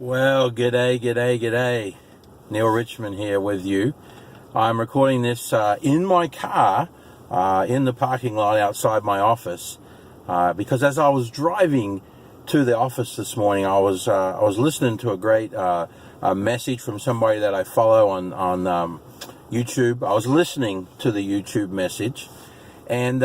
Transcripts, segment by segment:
Well, g'day. Neil Richmond here with you. I'm recording this in my car, in the parking lot outside my office, because as I was driving to the office this morning, I was listening to a great message from somebody that I follow on YouTube. I was listening to the YouTube message, and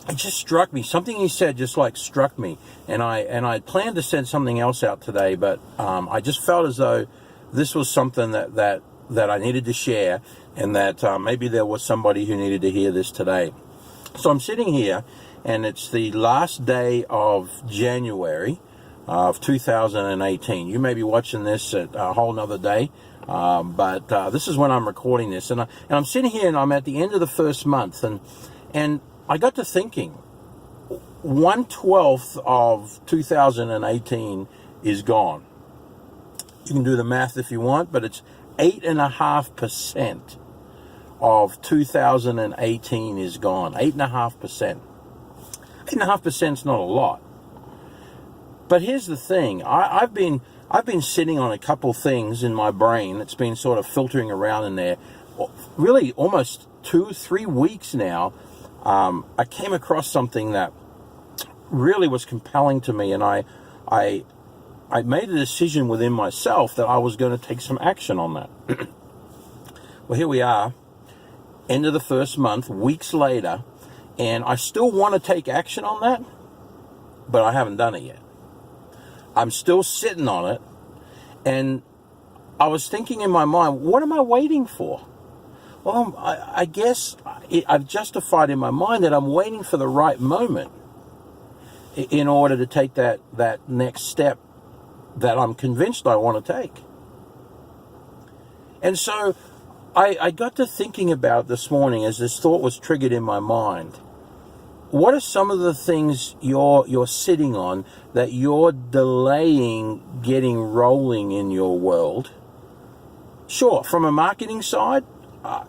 it just struck me. Something he said just struck me, and I planned to send something else out today, but I just felt as though this was something that I needed to share, and that maybe there was somebody who needed to hear this today. So I'm sitting here, and it's the last day of January of 2018. You may be watching this at a whole nother day, but this is when I'm recording this, and I'm sitting here, and I'm at the end of the first month, and I got to thinking, 1/12 of 2018 is gone. You can do the math if you want, but it's 8.5% of 2018 is gone. 8.5%. 8.5% is not a lot. But here's the thing. I've been sitting on a couple things in my brain that's been sort of filtering around in there, really almost 2-3 weeks now. I came across something that really was compelling to me, and I made a decision within myself that I was going to take some action on that. Well, here we are, end of the first month, weeks later, and I still want to take action on that, but I haven't done it yet. I'm still sitting on it, and I was thinking in my mind, what am I waiting for? Well, I guess I've justified in my mind that I'm waiting for the right moment in order to take that next step that I'm convinced I want to take. And so I got to thinking about it this morning as this thought was triggered in my mind. What are some of the things you're sitting on that you're delaying getting rolling in your world? Sure, from a marketing side,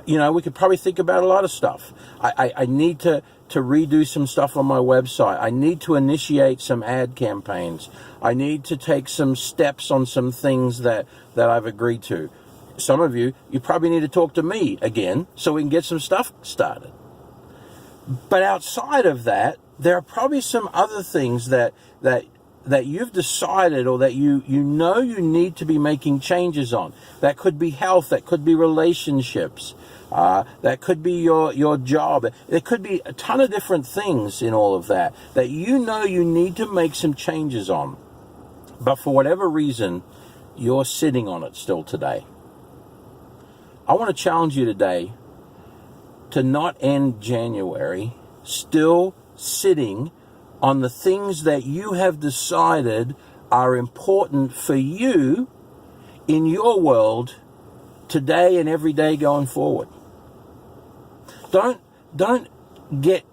we could probably think about a lot of stuff. I need to redo some stuff on my website. I need to initiate some ad campaigns. I need to take some steps on some things that I've agreed to. Some of you probably need to talk to me again so we can get some stuff started. But outside of that, there are probably some other things that you've decided, or that you need to be making changes on. That could be health, that could be relationships, that could be your job. There could be a ton of different things in all of that you need to make some changes on. But for whatever reason, you're sitting on it still today. I want to challenge you today to not end January still sitting on the things that you have decided are important for you in your world today and every day going forward. Don't get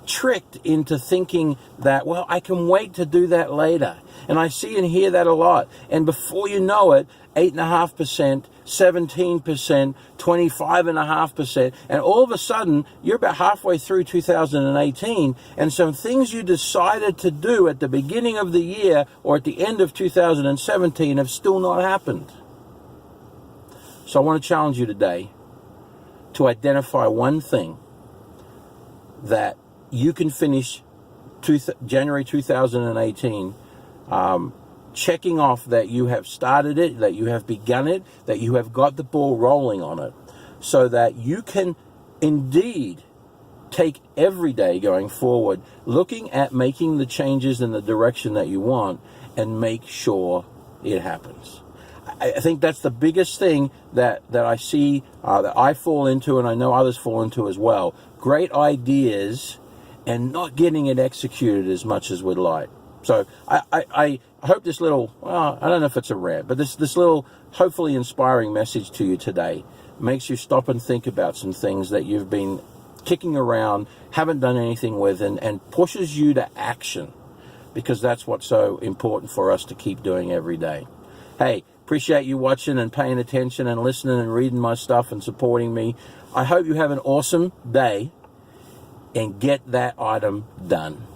tricked into thinking that, well, I can wait to do that later. And I see and hear that a lot. And before you know it, 8.5%, 17%, 25.5%, and all of a sudden, you're about halfway through 2018, and some things you decided to do at the beginning of the year or at the end of 2017 have still not happened. So I want to challenge you today to identify one thing that you can finish January 2018 checking off that you have started it, that you have begun it, that you have got the ball rolling on it, so that you can indeed take every day going forward looking at making the changes in the direction that you want and make sure it happens. I think that's the biggest thing that I see, that I fall into, and I know others fall into as well. Great ideas and not getting it executed as much as we'd like. So I hope this little, well, I don't know if it's a rant, but this little hopefully inspiring message to you today makes you stop and think about some things that you've been kicking around, haven't done anything with, and pushes you to action, because that's what's so important for us to keep doing every day. Hey, appreciate you watching and paying attention and listening and reading my stuff and supporting me. I hope you have an awesome day and get that item done.